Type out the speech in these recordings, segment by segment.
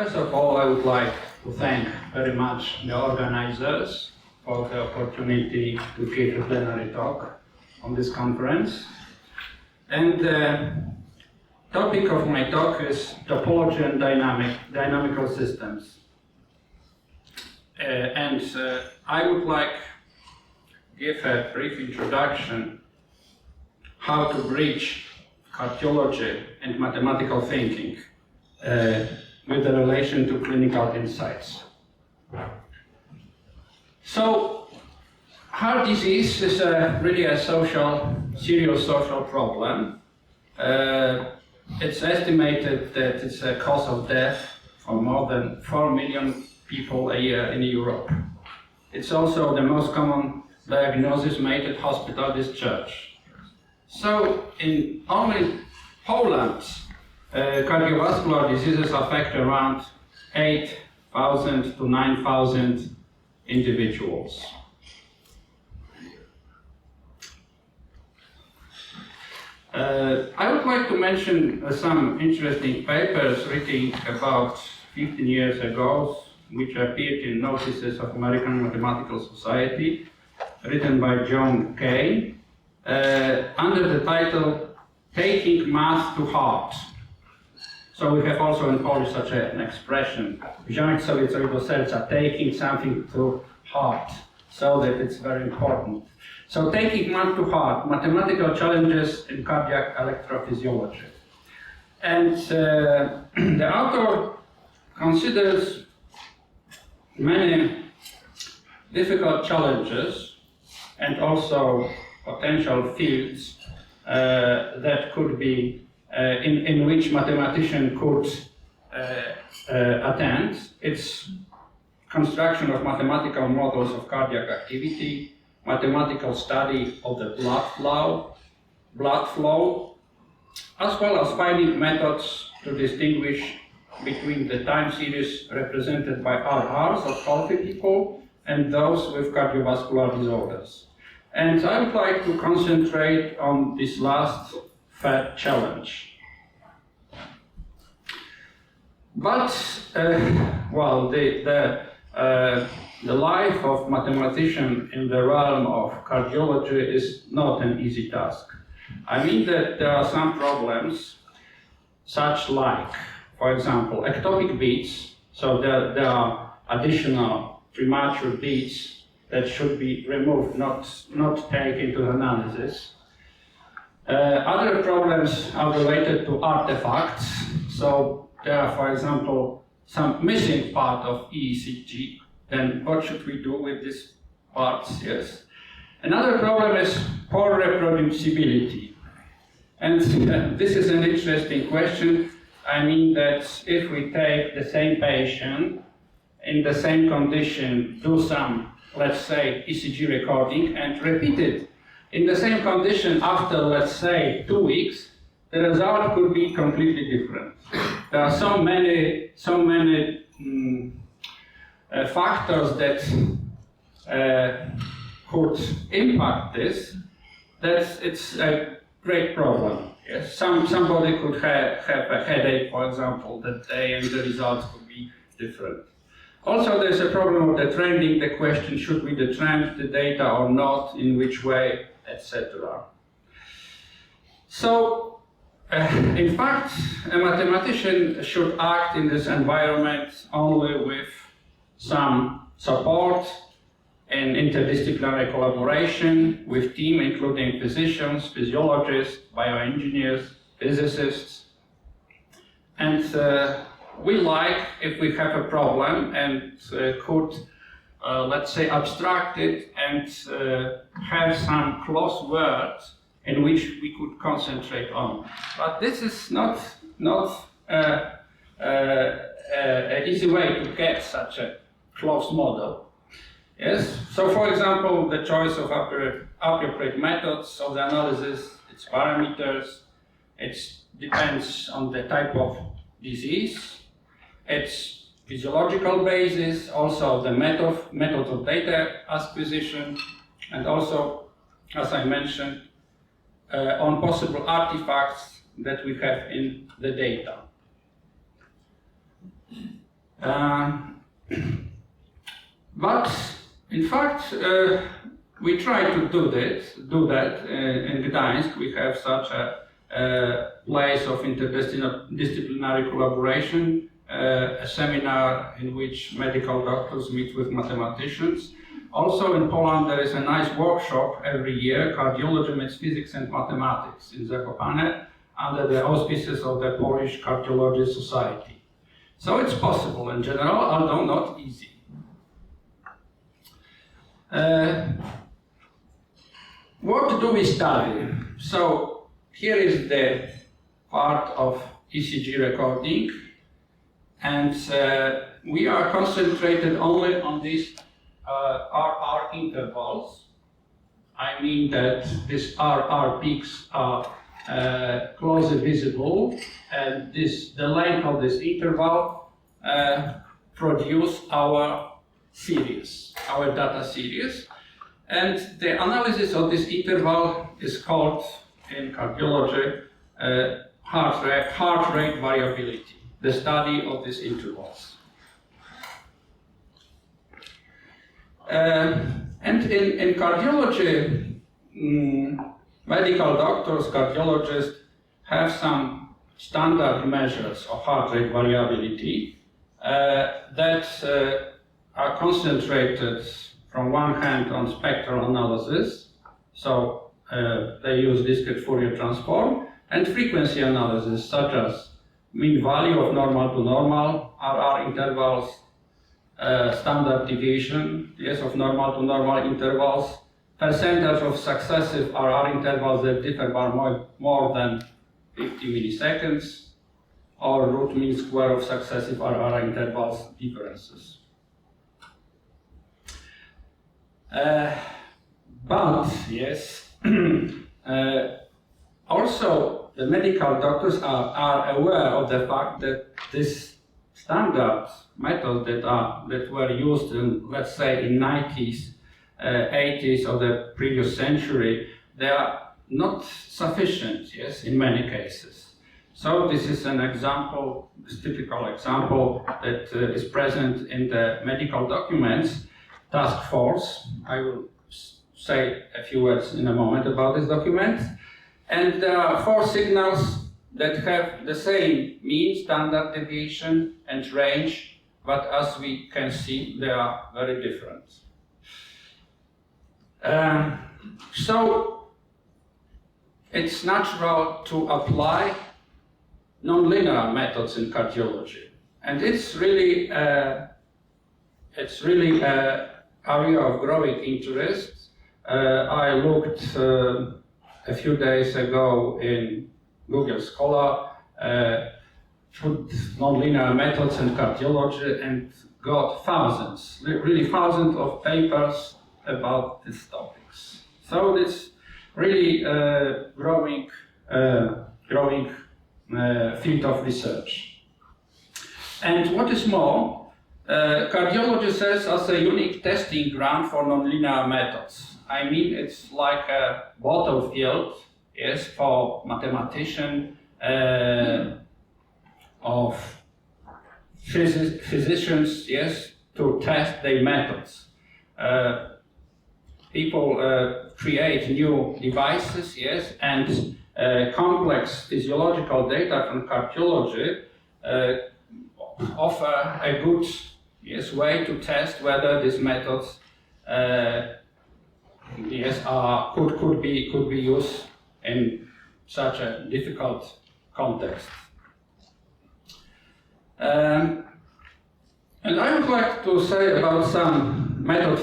First of all, I would like to thank very much the organizers for the opportunity to give a plenary talk on this conference. And the topic of my talk is topology and dynamical systems. I would like to give a brief introduction how to bridge cardiology and mathematical thinking with the relation to clinical insights. So, heart disease is really a serious social problem. It's estimated that it's a cause of death for more than 4 million people a year in Europe. It's also the most common diagnosis made at hospital discharge. So, in only Poland, cardiovascular diseases affect around 8,000 to 9,000 individuals. I would like to mention some interesting papers written about 15 years ago, which appeared in Notices of American Mathematical Society, written by John Kay, under the title Taking Math to Heart. So we have also in Polish such an expression, wziąć sobie coś do serca, taking something to heart, so that it's very important. So taking math to heart, mathematical challenges in cardiac electrophysiology. And the author considers many difficult challenges and also potential fields that could be in which mathematician could attend. It's construction of mathematical models of cardiac activity, mathematical study of the blood flow, as well as finding methods to distinguish between the time series represented by RRs of healthy people and those with cardiovascular disorders. And I would like to concentrate on this last third challenge. But, the life of mathematician in the realm of cardiology is not an easy task. I mean that there are some problems, such like, for example, ectopic beats. So there are additional premature beats that should be removed, not taken into analysis. Other problems are related to artifacts. So there are, for example, some missing part of ECG. Then what should we do with these parts? Yes. Another problem is poor reproducibility. And this is an interesting question. I mean that if we take the same patient in the same condition, do some, let's say, ECG recording and repeat it in the same condition after, let's say, 2 weeks, the result could be completely different. There are so many factors that could impact this, that it's a great problem. Yes, somebody could have a headache, for example, that day, and the results could be different. Also, there's a problem of the trending, the question, should we trend the data or not, in which way, etc. So, in fact, a mathematician should act in this environment only with some support and interdisciplinary collaboration with team including physicians, physiologists, bioengineers, physicists. And we like if we have a problem and could, let's say, abstract it and have some close words in which we could concentrate on. But this is not an easy way to get such a closed model. Yes. So, for example, the choice of appropriate methods of the analysis, its parameters, it depends on the type of disease, its physiological basis, also the method of data acquisition, and also, as I mentioned, on possible artifacts that we have in the data. But in fact, we try to do that in Gdańsk. We have such a place of interdisciplinary collaboration, a seminar in which medical doctors meet with mathematicians. Also in Poland there is a nice workshop every year, Cardiology meets Physics and Mathematics in Zakopane, under the auspices of the Polish Cardiology Society. So it's possible in general, although not easy. What do we study? So here is the part of ECG recording, and we are concentrated only on these RR intervals. I mean that these RR peaks are closely visible, and the length of this interval produce our series, our data series. And the analysis of this interval is called, in cardiology, heart rate variability, the study of these intervals. And in cardiology, medical doctors, cardiologists have some standard measures of heart rate variability that are concentrated from one hand on spectral analysis, so they use discrete Fourier transform, and frequency analysis, such as mean value of normal to normal, RR intervals, standard deviation, yes, of normal to normal intervals, percentage of successive RR intervals that differ by more than 50 milliseconds, or root mean square of successive RR intervals differences. But, yes, also the medical doctors are aware of the fact that these standard methods that were used in, let's say, in 90s, 80s of the previous century, they are not sufficient, yes, in many cases. So this is an example, this typical example that is present in the medical documents. Task force. I will say a few words in a moment about this document. And there are 4 signals that have the same mean, standard deviation, and range, but as we can see, they are very different. So it's natural to apply nonlinear methods in cardiology, and it's really area of growing interest. I looked a few days ago in Google Scholar, put nonlinear methods in cardiology, and got really thousands of papers about these topics. So it's really growing field of research. And what is more, cardiology serves as a unique testing ground for nonlinear methods. I mean, it's like a battlefield, yes, for mathematicians, of physicians, yes, to test their methods. People create new devices, yes, and complex physiological data from cardiology offer a good, yes, way to test whether these methods could be used in such a difficult context. And I would like to say about some methods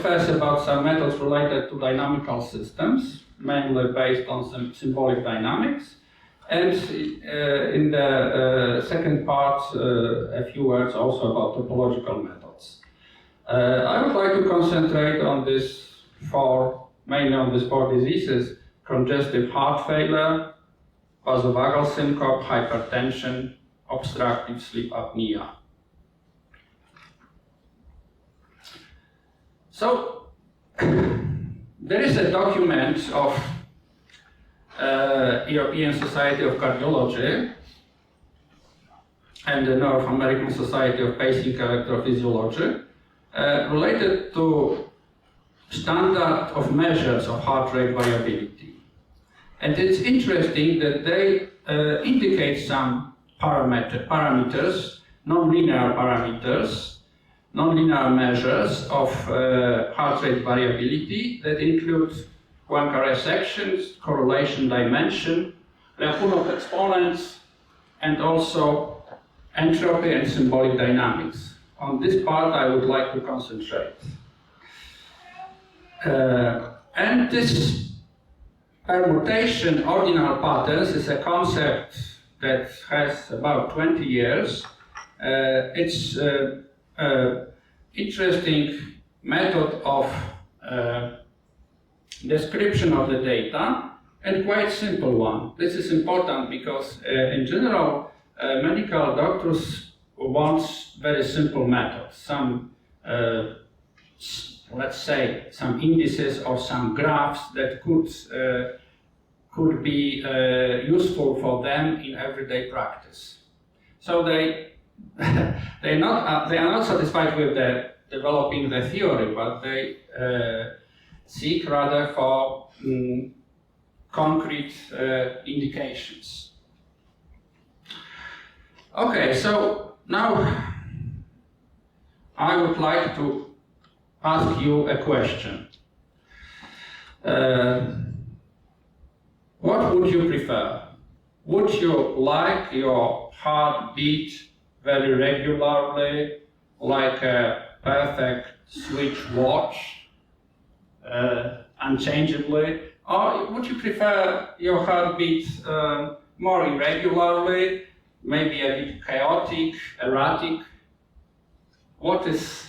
related to dynamical systems, mainly based on symbolic dynamics. And in the second part, a few words also about topological methods. I would like to concentrate on mainly on these 4 diseases: congestive heart failure, vasovagal syncope, hypertension, obstructive sleep apnea. So, there is a document of European Society of Cardiology and the North American Society of Pacing Electrophysiology, related to standard of measures of heart rate variability. And it's interesting that they indicate some parameters, nonlinear parameters, nonlinear measures of heart rate variability that include Poincaré sections, correlation dimension, Lyapunov exponents, and also entropy and symbolic dynamics. On this part I would like to concentrate. And this permutation ordinal patterns is a concept that has about 20 years. It's interesting method of description of the data, and quite simple one. This is important because in general medical doctors want very simple methods, some let's say some indices or some graphs that could be useful for them in everyday practice. So they are not satisfied with developing the theory, but they seek rather for concrete indications. Okay, so now I would like to ask you a question. What would you prefer? Would you like your heart beat very regularly, like a perfect switch watch, unchangeably? Or would you prefer your heartbeat more irregularly, maybe a bit chaotic, erratic? What is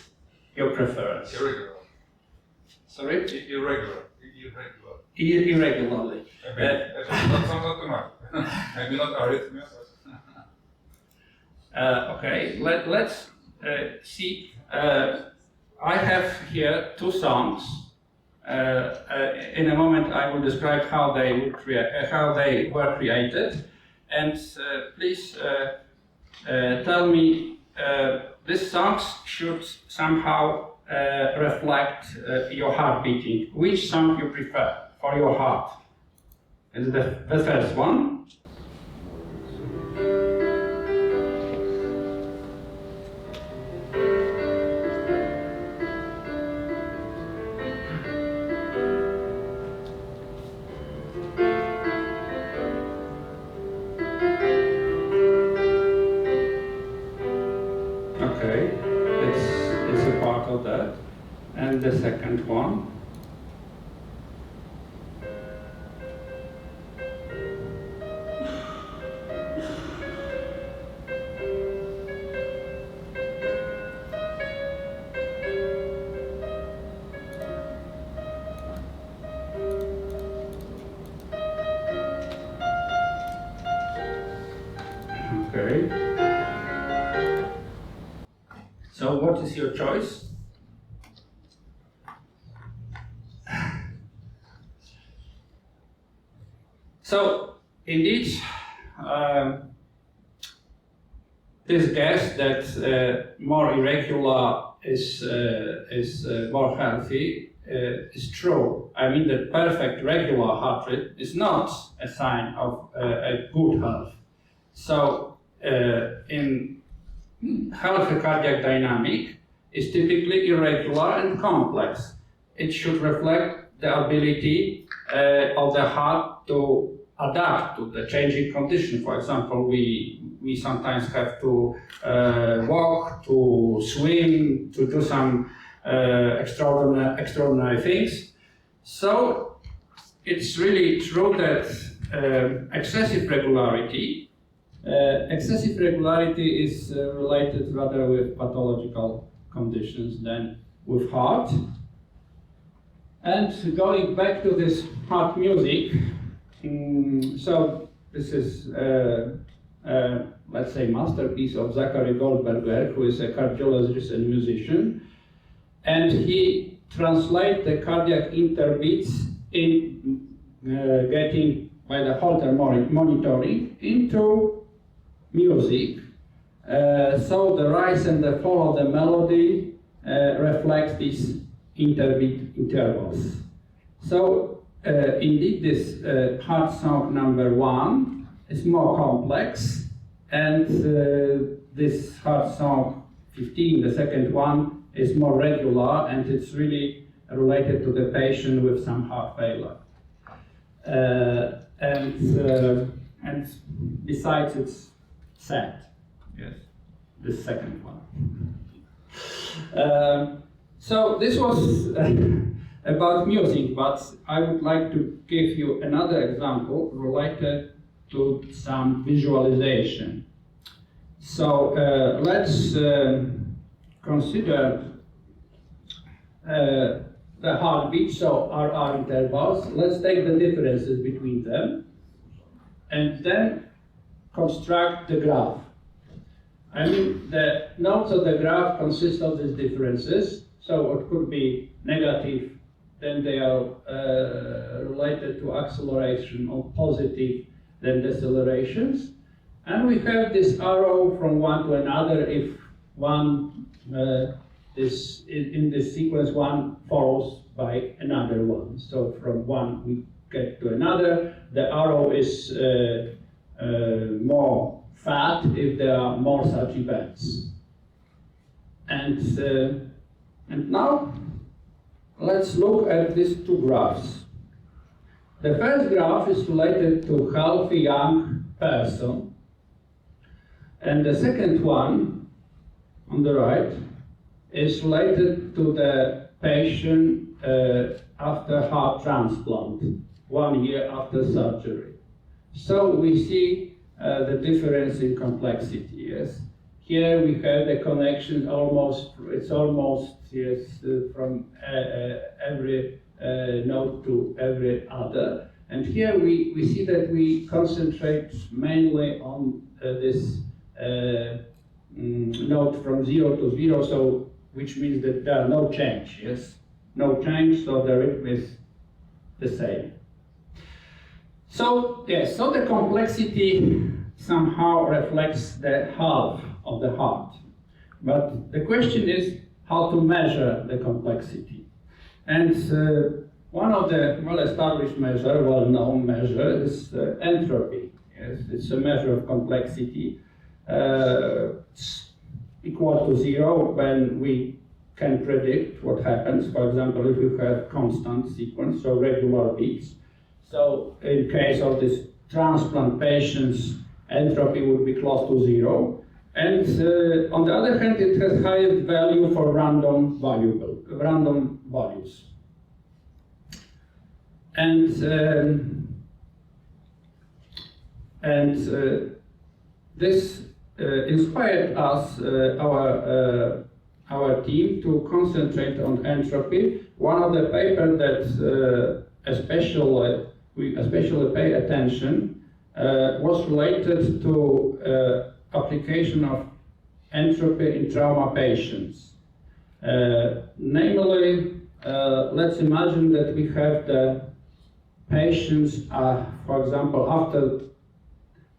your preference? Irregular. Sorry? Irregular. Irregularly. Not too much. Maybe not arrhythmia. Okay, let's see. I have here two songs. In a moment, I will describe how they were created, and please tell me. These songs should somehow reflect your heart beating. Which song you prefer for your heart? Is the first one? Okay, it's a part of that. And the second one. Okay. So what is your choice? So indeed, this guess that more irregular is more healthy is true. I mean that perfect regular heart rate is not a sign of a good health. So in healthy cardiac dynamic is typically irregular and complex. It should reflect the ability of the heart to adapt to the changing condition. For example, we sometimes have to walk, to swim, to do some extraordinary things. So it's really true that excessive regularity is related rather with pathological conditions than with heart. And going back to this heart music, so this is let's say masterpiece of Zachary Goldberger, who is a cardiologist and musician, and he translates the cardiac interbeats in getting by the Holter monitoring into music, So the rise and the fall of the melody reflects these interbeat intervals. So indeed this heart song number 1 is more complex, and this heart song 15, the second one, is more regular, and it's really related to the patient with some heart failure. And besides, it's sad. Yes, the second one. So this was about music, but I would like to give you another example related to some visualization. So let's consider the heartbeat, so RR intervals. Let's take the differences between them and then construct the graph. I mean, the nodes of the graph consist of these differences, so it could be negative, then they are related to acceleration, or positive, then decelerations. And we have this arrow from one to another if one in this sequence one follows by another one. So from one we get to another. The arrow is more fat if there are more such events. And now let's look at these two graphs. The first graph is related to healthy young person, and the second one on the right is related to the patient after heart transplant, 1 year after surgery. So we see the difference in complexity, yes. Here we have the connection it's almost, yes, from every node to every other. And here we see that we concentrate mainly on this node from 0 to 0, so which means that there are no change, yes? No change, so the rhythm is the same. So, yes, so the complexity somehow reflects the health of the heart. But the question is how to measure the complexity. And one of the well-established measure, well-known measure, is entropy. Yes, it's a measure of complexity. It's equal to 0 when we can predict what happens. For example, if you have constant sequence, so regular beats. So in case of this transplant patients, entropy would be close to 0. And on the other hand, it has highest value for random values. And this inspired us, our team, to concentrate on entropy. One of the papers that we especially pay attention was related to application of entropy in trauma patients. Namely, let's imagine that we have the patients, for example, after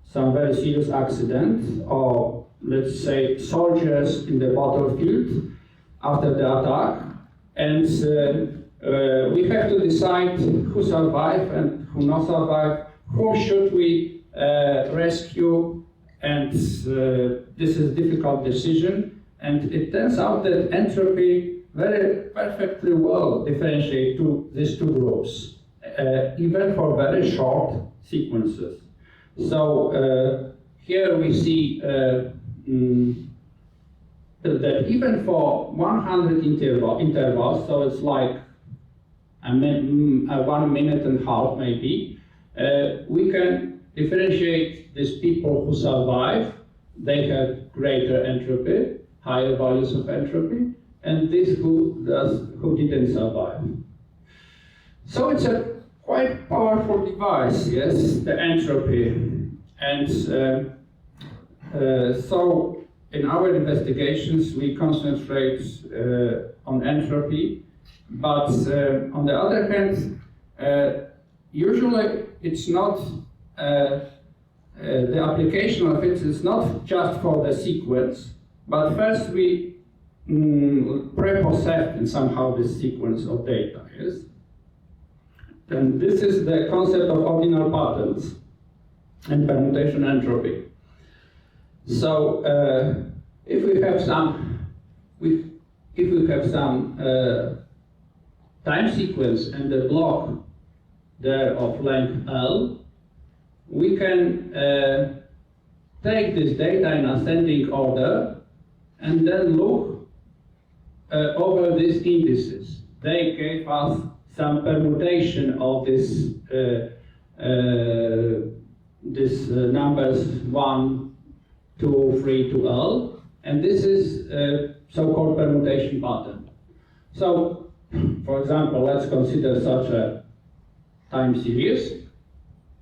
some very serious accident, or let's say soldiers in the battlefield after the attack, and we have to decide who survived and who not survived, whom should we rescue, and this is a difficult decision. And it turns out that entropy very perfectly well differentiates these two groups, even for very short sequences. So here we see that even for 100 intervals, so it's like 1 minute and a half maybe, we can differentiate these people who survive. They have greater entropy, higher values of entropy, and these who didn't survive. So it's a quite powerful device, yes, the entropy. And so in our investigations we concentrate on entropy, but on the other hand, usually it's not the application of it is not just for the sequence, but first we prepossess somehow this sequence of data, yes? And this is the concept of ordinal patterns and permutation entropy. So if we have some time sequence and a block there of length L, we can take this data in ascending order and then look over these indices. They gave us some permutation of this numbers 1, 2, 3 to L, and this is so-called permutation pattern. So, for example, let's consider such a time series.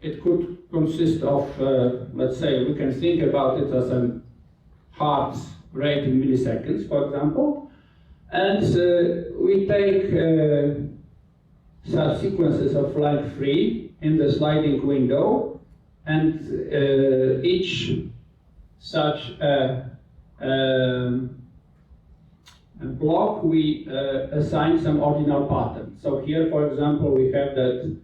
It could consist of, let's say, we can think about it as a heart rate in milliseconds, for example, and we take such sequences of length 3 in the sliding window, and each such block we assign some ordinal pattern. So here, for example, we have that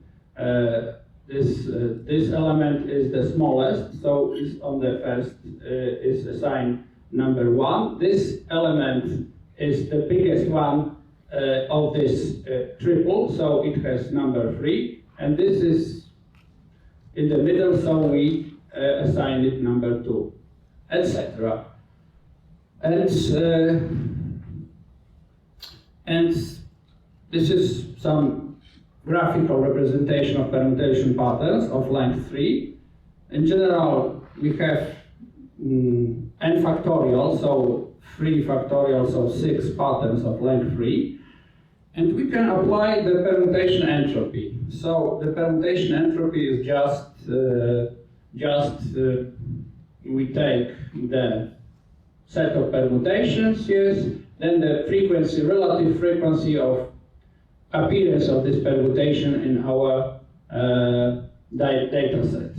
this element is the smallest, so is on the first is assigned number 1. This element is the biggest one of this triple, so it has number 3, and this is in the middle, so we assign it number 2, etc. And this is some graphical representation of permutation patterns of length 3. In general, we have n factorial, so 3 factorials of 6 patterns of length 3. And we can apply the permutation entropy. So the permutation entropy is we take the set of permutations, yes, then the frequency, relative frequency of appearance of this permutation in our data set.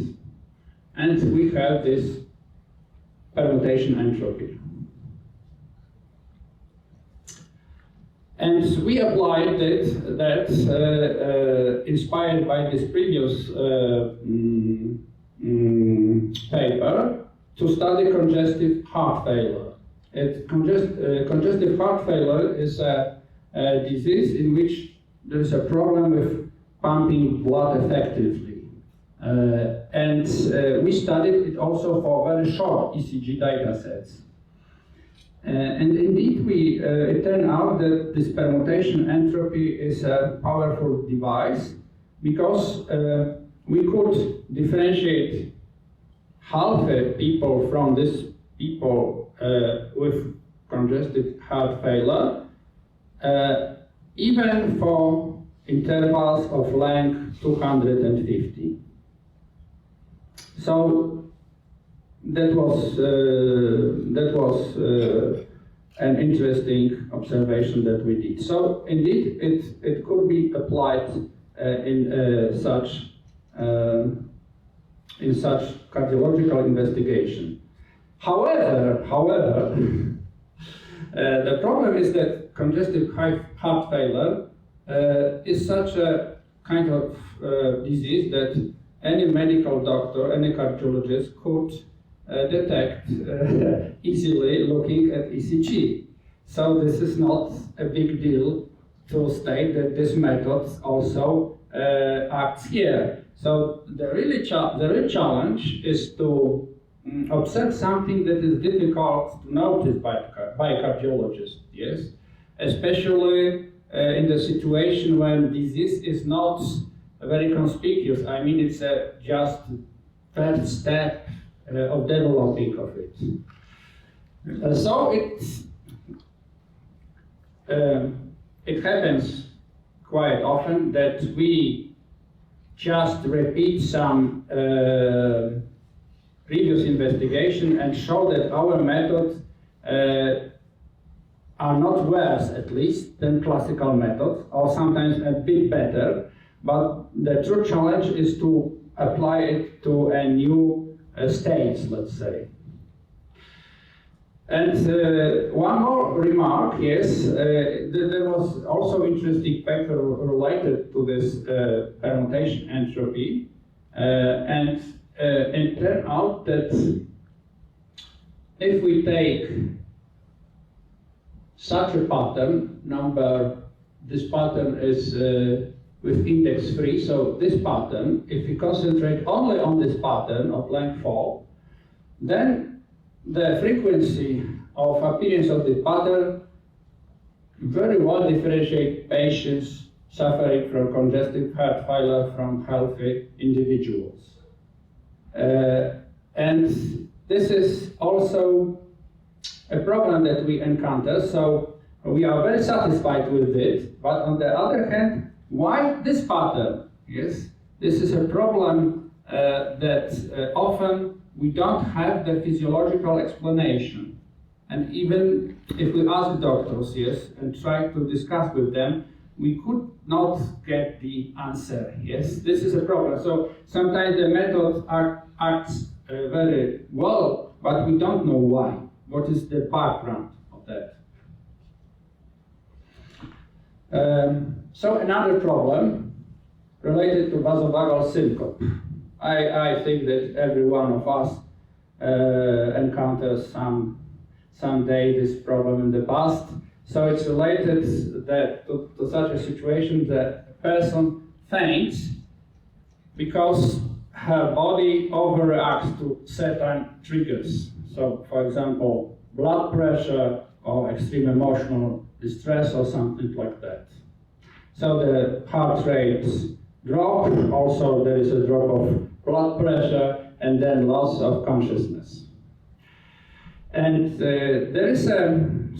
And we have this permutation entropy. And we applied it, that inspired by this previous paper, to study congestive heart failure. Congestive heart failure is a disease in which there is a problem with pumping blood effectively. And we studied it also for very short ECG data sets. And indeed, it turned out that this permutation entropy is a powerful device, because we could differentiate healthy people from these people with congestive heart failure, even for intervals of length 250. So that was an interesting observation that we did. So indeed, it could be applied in such cardiological investigation. However, the problem is that congestive heart failure is such a kind of disease that any medical doctor, any cardiologist could detect easily looking at ECG. So this is not a big deal to state that this method also acts here. So the real challenge is to observe something that is difficult to notice by cardiologists, yes? Especially in the situation when disease is not very conspicuous. I mean, it's just first step of developing of it. So it happens quite often that we just repeat some previous investigation and show that our methods are not worse, at least, than classical methods, or sometimes a bit better. But the true challenge is to apply it to a new states, let's say. And one more remark, yes, there was also interesting paper related to this permutation entropy, and it turned out that if we take such a pattern, this pattern is with index 3, so this pattern, if we concentrate only on this pattern of length 4, then the frequency of appearance of the pattern very well differentiate patients suffering from congestive heart failure from healthy individuals. And this is also a problem that we encounter, so we are very satisfied with it, but on the other hand, why this pattern? Yes, this is a problem that often we don't have the physiological explanation. And even if we ask doctors, yes, and try to discuss with them, we could not get the answer. Yes, this is a problem. So sometimes the method acts very well, but we don't know why. What is the background of that? So another problem related to vasovagal syncope. I think that every one of us encounters someday this problem in the past. So it's related that to such a situation that a person faints because her body overreacts to certain triggers. So, for example, blood pressure or extreme emotional distress or something like that. So the heart rates drop, also there is a drop of blood pressure, and then loss of consciousness. And there is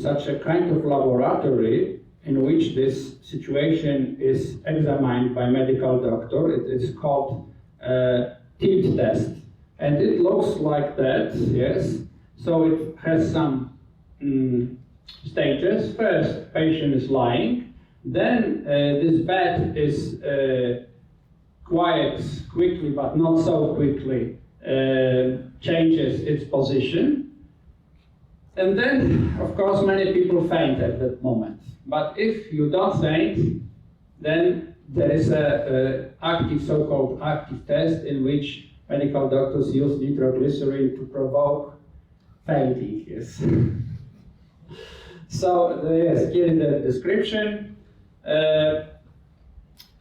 such a kind of laboratory in which this situation is examined by medical doctor. It is called tilt test. And it looks like that, yes. So it has some stages. First, patient is lying. Then this bed is quite quickly, but not so quickly, changes its position. And then, of course, many people faint at that moment. But if you don't faint, then there is a active, so-called active test in which medical doctors use nitroglycerin to provoke fainting. Yes. So yes, here in the description.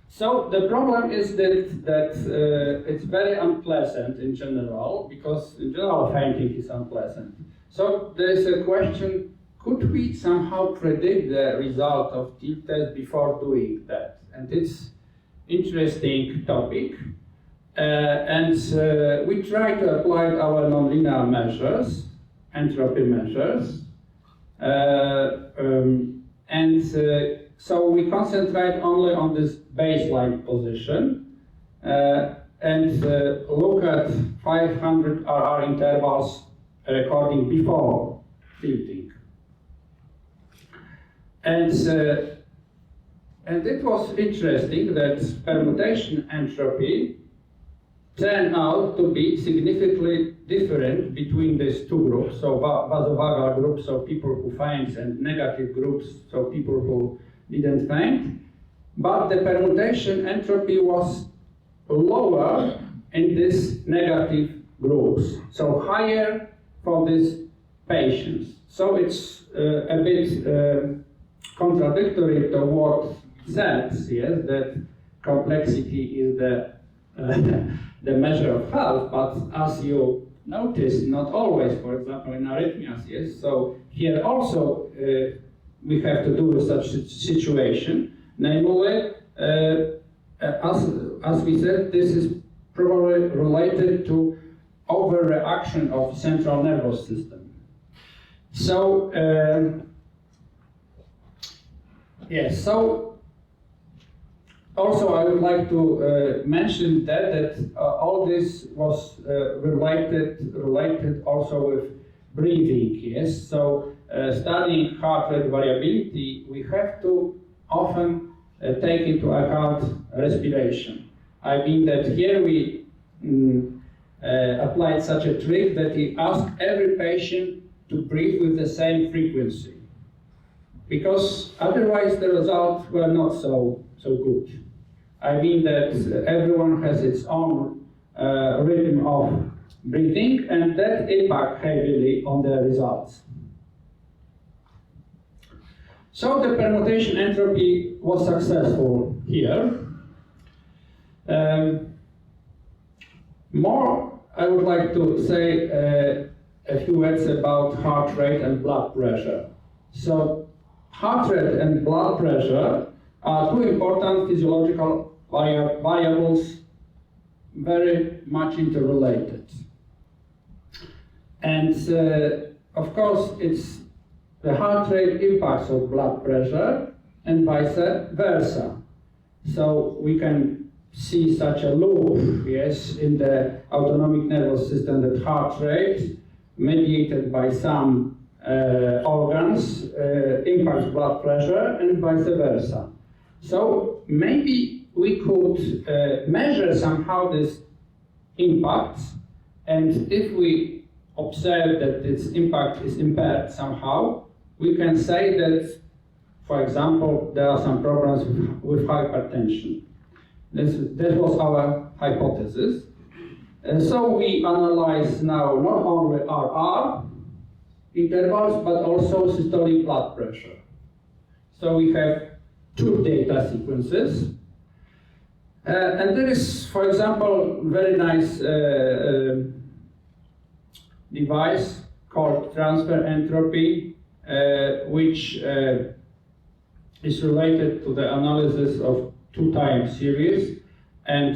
So the problem is that it's very unpleasant in general, because in general fainting is unpleasant. So there is a question: could we somehow predict the result of tilt test before doing that? And it's interesting topic. And we try to apply our nonlinear measures, entropy measures, so we concentrate only on this baseline position and look at 500 RR intervals recording before tilting. And it was interesting that permutation entropy turned out to be significantly different between these two groups, so vasovagal groups, so people who faint, and negative groups, so people who didn't faint. But the permutation entropy was lower in these negative groups, so higher for these patients. So it's a bit contradictory to what says, yes, that complexity is the measure of health, but as you notice, not always, for example, in arrhythmias, yes. So here also we have to do with such a situation, namely, as we said, this is probably related to overreaction of central nervous system. So, yes, so also I would like to mention that all this was related also with breathing, yes. So studying heart rate variability, we have to often take into account respiration. I mean that here we applied such a trick that he asked every patient to breathe with the same frequency, because otherwise the results were not so good. I mean that everyone has its own rhythm of breathing, and that impacts heavily on the results. So the permutation entropy was successful here. More, I would like to say a few words about heart rate and blood pressure. So heart rate and blood pressure are two important physiological variables, very much interrelated. And of course, it's the heart rate impacts on blood pressure and vice versa. So we can see such a loop, yes, in the autonomic nervous system, that heart rate mediated by some organs impacts blood pressure and vice versa. So maybe we could measure somehow this impact, and if we observe that this impact is impaired somehow, we can say that, for example, there are some problems with hypertension. That was our hypothesis. And so we analyze now not only RR intervals, but also systolic blood pressure. So we have two data sequences. And there is, for example, very nice device called transfer entropy, which is related to the analysis of two-time series, and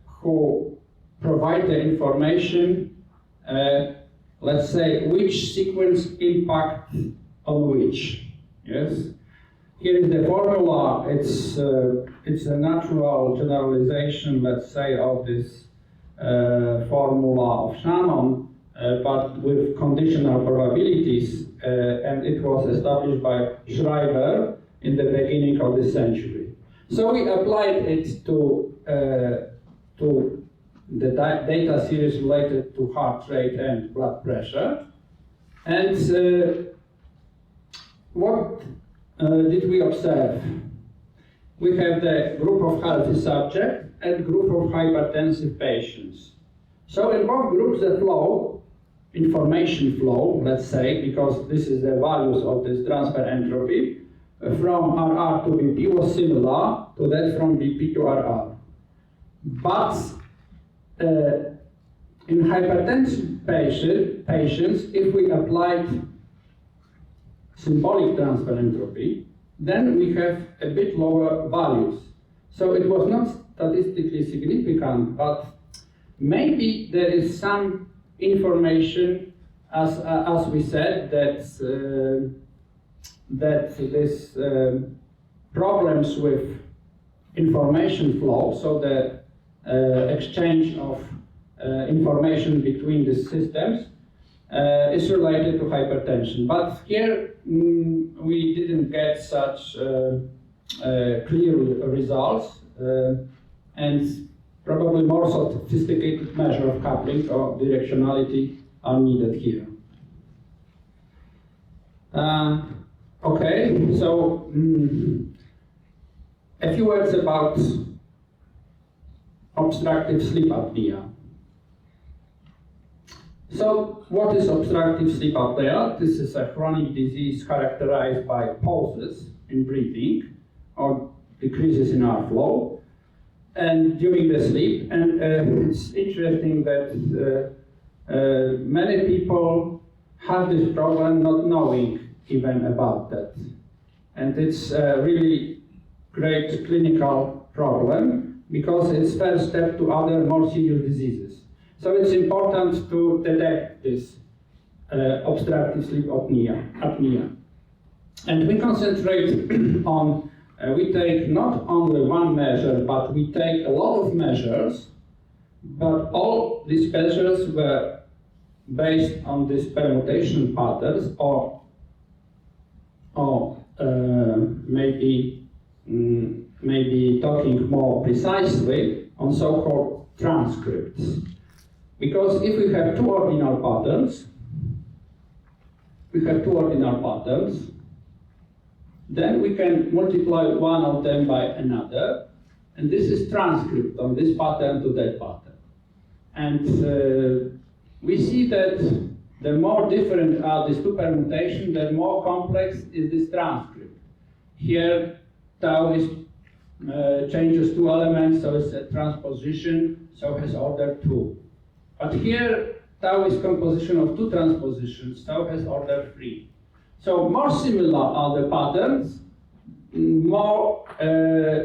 who provide the information, let's say, which sequence impact on which. Yes. Here is the formula. It's a natural generalization, let's say, of this formula of Shannon, but with conditional probabilities, and it was established by Schreiber in the beginning of the century. So we applied it to the data series related to heart rate and blood pressure. And what did we observe? We have the group of healthy subjects and group of hypertensive patients. So in both groups, the flow, information flow, let's say, because this is the values of this transfer entropy, from RR to BP was similar to that from BP to RR. But in hypertensive patients, if we applied symbolic transfer entropy, then we have a bit lower values. So it was not statistically significant, but maybe there is some information, as we said, that this problems with information flow, so the exchange of information between the systems, is related to hypertension. But here we didn't get such clear results, and probably more sophisticated measure of coupling or directionality are needed here. Okay, so a few words about obstructive sleep apnea. So what is obstructive sleep apnea? This is a chronic disease characterized by pauses in breathing or decreases in airflow and during the sleep. And it's interesting that many people have this problem not knowing even about that. And it's a really great clinical problem because it's first step to other more serious diseases. So it's important to detect this obstructive sleep apnea. And we concentrate on, we take not only one measure, but we take a lot of measures, but all these measures were based on these permutation patterns, or maybe talking more precisely on so-called transcripts. Because if we have two ordinal patterns, then we can multiply one of them by another, and this is transcript of this pattern to that pattern. And we see that the more different are these two permutations, the more complex is this transcript. Here, tau is changes two elements, so it's a transposition, so has order 2. But here, tau is composition of two transpositions, tau has order 3. So more similar are the patterns, more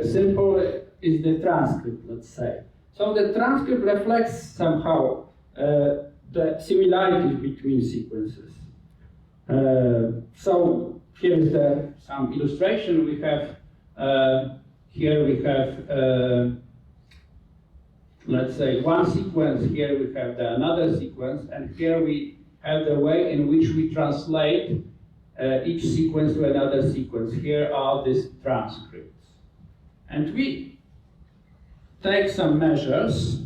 simple is the transcript, let's say. So the transcript reflects somehow the similarities between sequences. So here is some illustration. We have here we have let's say one sequence. Here we have another sequence, and here we have the way in which we translate each sequence to another sequence. Here are these transcripts, and we take some measures.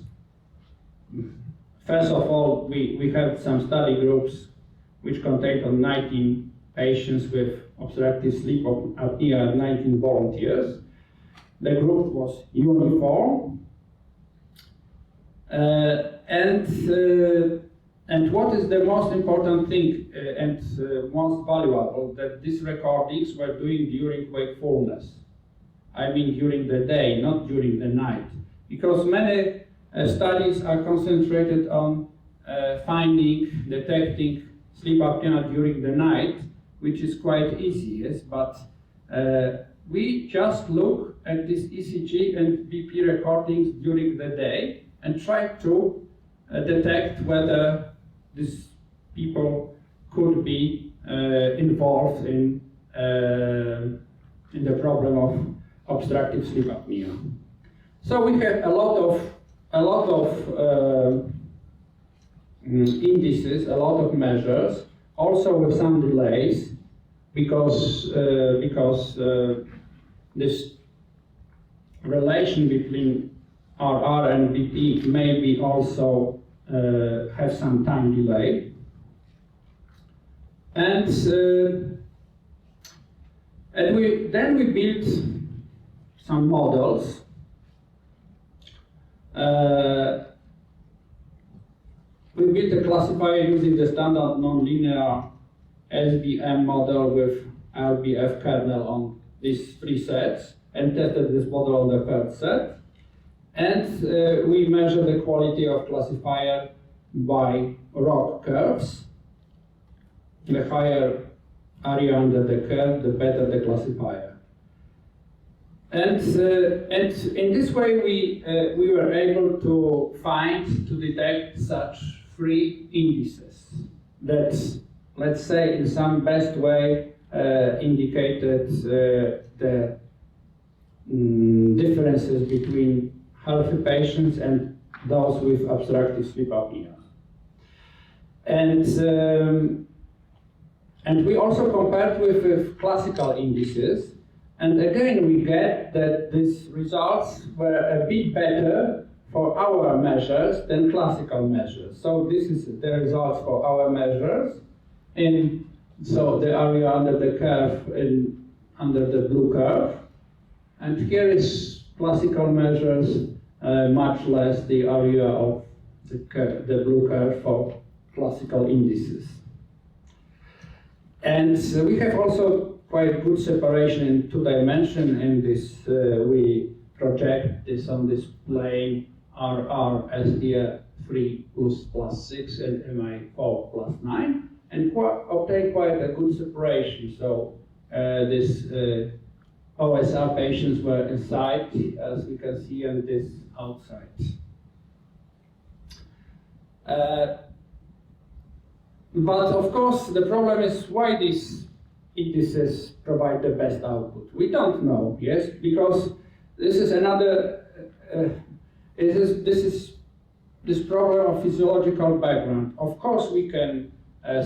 First of all, we have some study groups which contained 19 patients with obstructive sleep apnea, 19 volunteers. The group was uniform. And what is the most important thing and most valuable, that these recordings were doing during wakefulness. I mean during the day, not during the night. Because many studies are concentrated on detecting sleep apnea during the night, which is quite easy, yes, but we just look at this ECG and BP recordings during the day and try to detect whether these people could be involved in the problem of obstructive sleep apnea. So we have a lot of indices, a lot of measures, also with some delays, because this relation between RR and BP maybe also have some time delay. And then we built some models. We built a classifier using the standard nonlinear SVM model with RBF kernel on these three sets, and tested this model on the third set. And we measure the quality of classifier by ROC curves. The higher area under the curve, the better the classifier. And in this way, we were able to detect such three indices that, let's say, in some best way indicated the differences between healthy patients and those with obstructive sleep apnea. And we also compared with classical indices. And again, we get that these results were a bit better for our measures than classical measures. So this is the results for our measures. So the area under the curve under the blue curve. And here is classical measures, much less the area of the blue curve for classical indices. And we have also quite good separation in 2 dimensions, and this we project this on this plane RR as the 3 plus 6 and MI4 plus 9, and obtain quite a good separation. So this OSR patients were inside, as we can see, and this outside. But of course, the problem is why these indices provide the best output. We don't know, yes, because this is another. This problem of physiological background. Of course, we can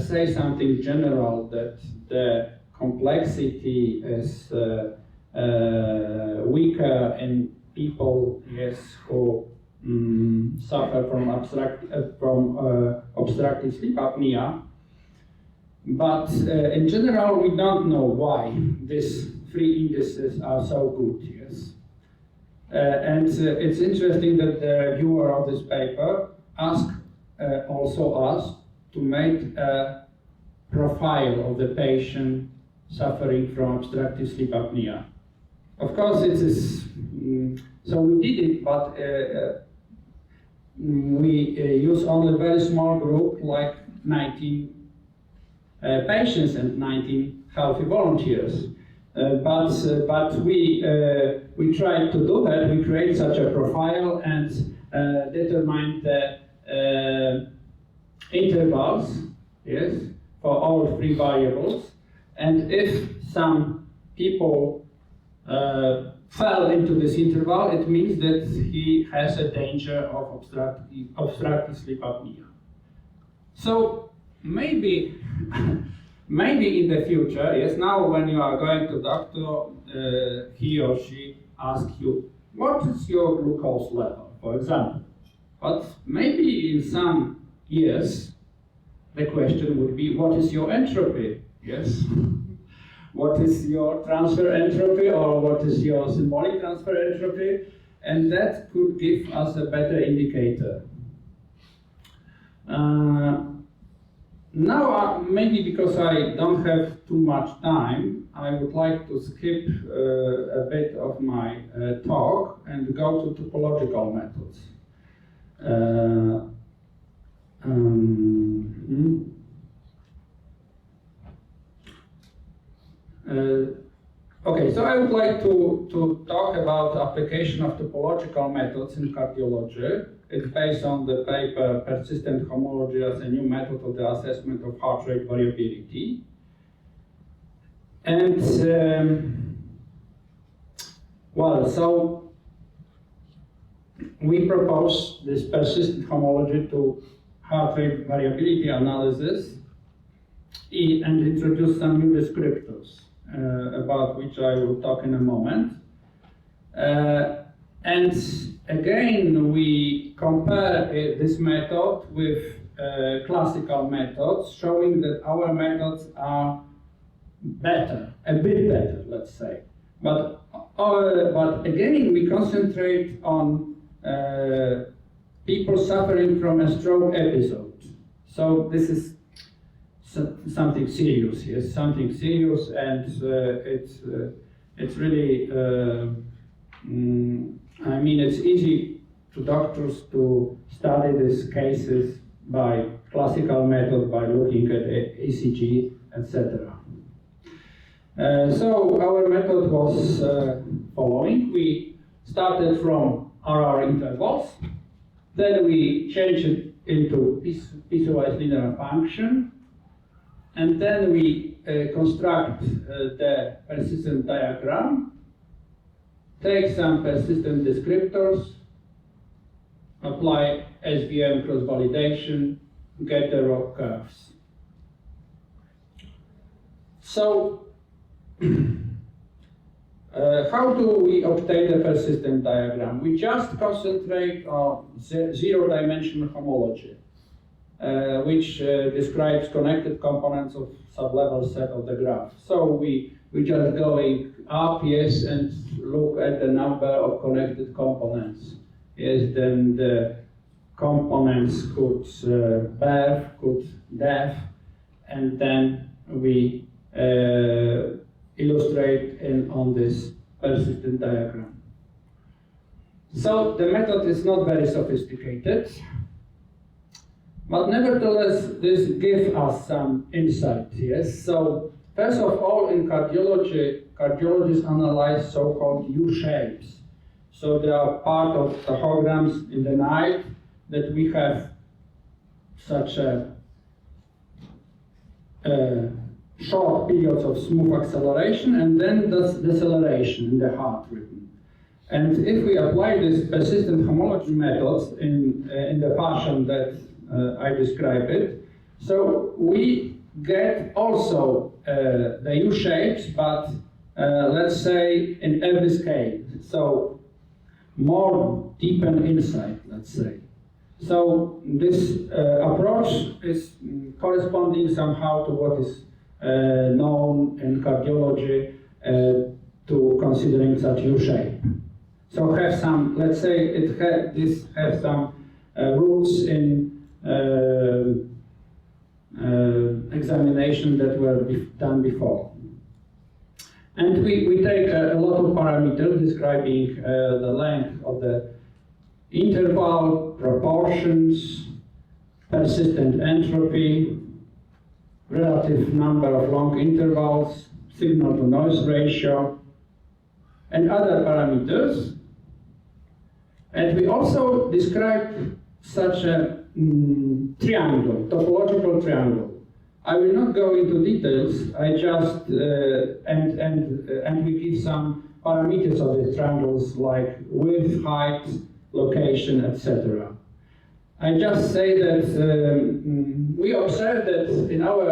say something general that the complexity is weaker in people, yes, who suffer from obstructive sleep apnea. But in general, we don't know why these three indices are so good. Yes, and it's interesting that the reviewer of this paper asked also us to make a profile of the patient suffering from obstructive sleep apnea. Of course, it is so we did it, but we use only a very small group, like 19 patients and 19 healthy volunteers. But we tried to do that. We create such a profile and determine the intervals, yes, for all three variables. And if some people fell into this interval, it means that he has a danger of obstructive sleep apnea. So maybe in the future, yes, now when you are going to doctor, he or she asks you, what is your glucose level, for example? But maybe in some years, the question would be, what is your entropy? Yes. What is your transfer entropy, or what is your symbolic transfer entropy? And that could give us a better indicator. Now, maybe because I don't have too much time, I would like to skip a bit of my talk and go to topological methods. Okay, so I would like to talk about application of topological methods in cardiology. It's based on the paper Persistent Homology as a New Method of the Assessment of Heart Rate Variability. And, so we propose this persistent homology to heart rate variability analysis and introduce some new descriptors about which I will talk in a moment. And again, we compare this method with classical methods, showing that our methods are better, a bit better, let's say. But again, we concentrate on people suffering from a stroke episode. So this is something serious, yes, something serious, and it's really, I mean, it's easy to doctors to study these cases by classical method, by looking at ECG, etc. So our method was following. We started from RR intervals, then we changed it into piecewise linear function, and then we construct the persistent diagram, take some persistent descriptors, apply SVM cross-validation, get the ROC curves. So, how do we obtain the persistent diagram? We just concentrate on zero-dimensional homology, which describes connected components of sublevel set of the graph. So we just going up, yes, and look at the number of connected components. Yes, then the components could BEV, could DEF, and then we illustrate on this persistent diagram. So the method is not very sophisticated, but nevertheless, this gives us some insight, yes? So first of all, in cardiology, cardiologists analyze so-called U-shapes. So they are part of tachograms in the night that we have such a short periods of smooth acceleration and then deceleration in the heart rhythm. And if we apply this persistent homology methods in the fashion that I described it, so we get also the U-shapes, but let's say in every scale. So more deepened insight, let's say. So this approach is corresponding somehow to what is known in cardiology to considering such U-shape. So have some, let's say this has some roots in examination that were done before. And we take a lot of parameters describing the length of the interval, proportions, persistent entropy, relative number of long intervals, signal to noise ratio, and other parameters. And we also describe such a triangle, topological triangle. I will not go into details. I just and we give some parameters of the triangles like width, height, location, etc. I just say that we observe that in our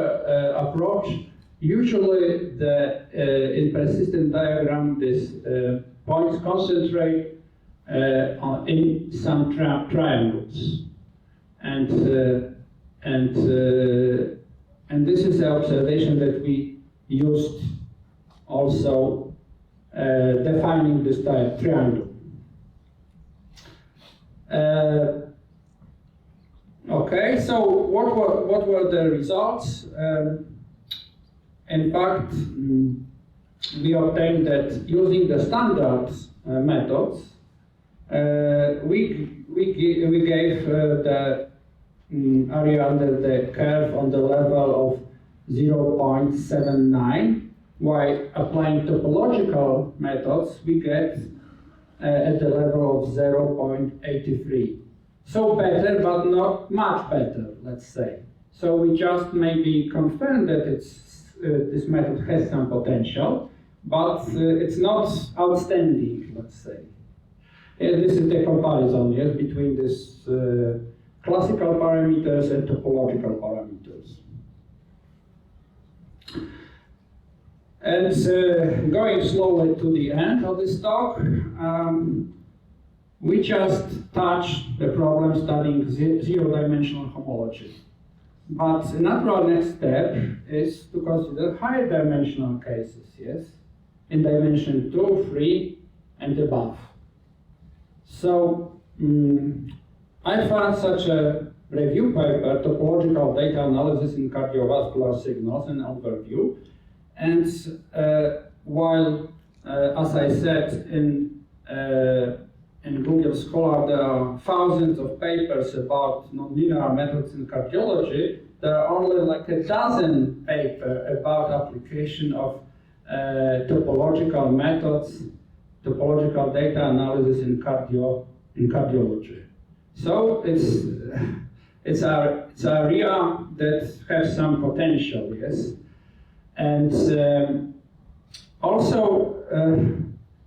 approach, usually in persistent diagram, these points concentrate in some triangles, and this is the observation that we used also defining this triangle. Okay, so what were the results? In fact, we obtained that using the standard methods, we gave the area under the curve on the level of 0.79, while applying topological methods, we get at the level of 0.83. So better, but not much better, let's say. So we just maybe confirm that this method has some potential, but it's not outstanding, let's say. This is the comparison, yes, between this classical parameters and topological parameters. And going slowly to the end of this talk, we just touched the problem studying zero-dimensional homology. But the natural next step is to consider higher dimensional cases, yes, in dimension 2, 3, and above. So I found such a review paper, Topological Data Analysis in Cardiovascular Signals, an overview. And while, as I said, in Google Scholar there are thousands of papers about nonlinear methods in cardiology, there are only like a dozen papers about application of topological methods, topological data analysis in cardiology. So it's an area that has some potential, yes. And also,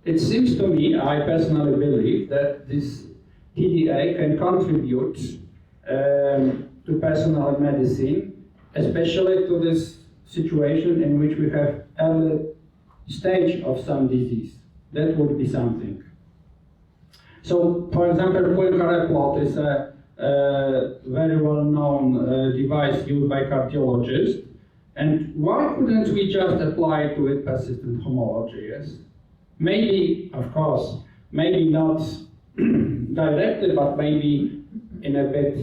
it seems to me, I personally believe, that this TDA can contribute to personal medicine, especially to this situation in which we have early stage of some disease. That would be something. So, for example, Poincaré plot is a very well-known device used by cardiologists. And why couldn't we just apply to it persistent homology, yes? Maybe, of course, maybe not directly, but maybe in a bit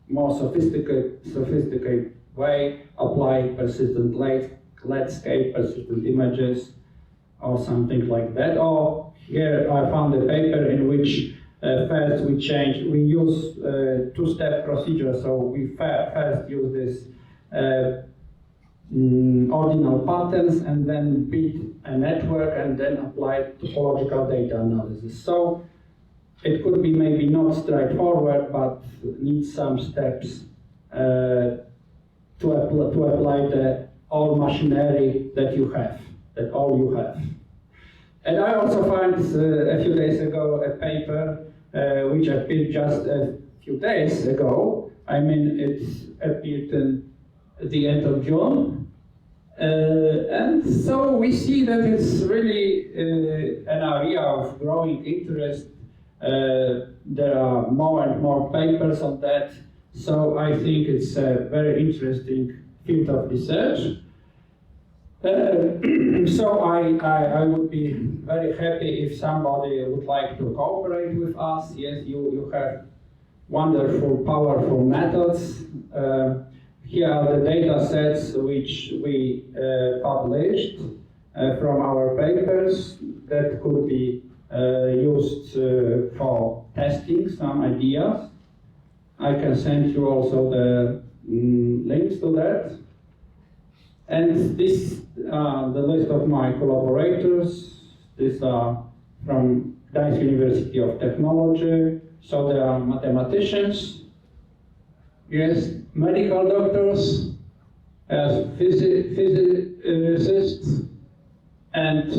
more sophisticated way, apply persistent landscape, persistent images, or something like that. Or here I found a paper in which first we use two-step procedure. So we first use this ordinal patterns and then build a network and then apply topological data analysis. So it could be maybe not straightforward, but needs some steps to apply the all machinery that you have, And I also found a few days ago a paper which appeared just a few days ago. I mean, it appeared at the end of June. And so we see that it's really an area of growing interest There are more and more papers on that, so I think it's a very interesting field of research. So I would be very happy if somebody would like to cooperate with us. Yes, you have wonderful, powerful methods. Here are the data sets which we published from our papers that could be used for testing some ideas. I can send you also the links to that. And this the list of my collaborators. These are from Gdańsk University of Technology. So there are mathematicians, yes, medical doctors, as physicists, and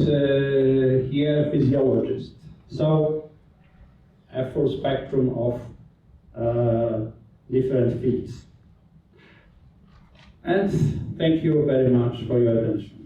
here physiologists. So a full spectrum of different fields. And thank you very much for your attention.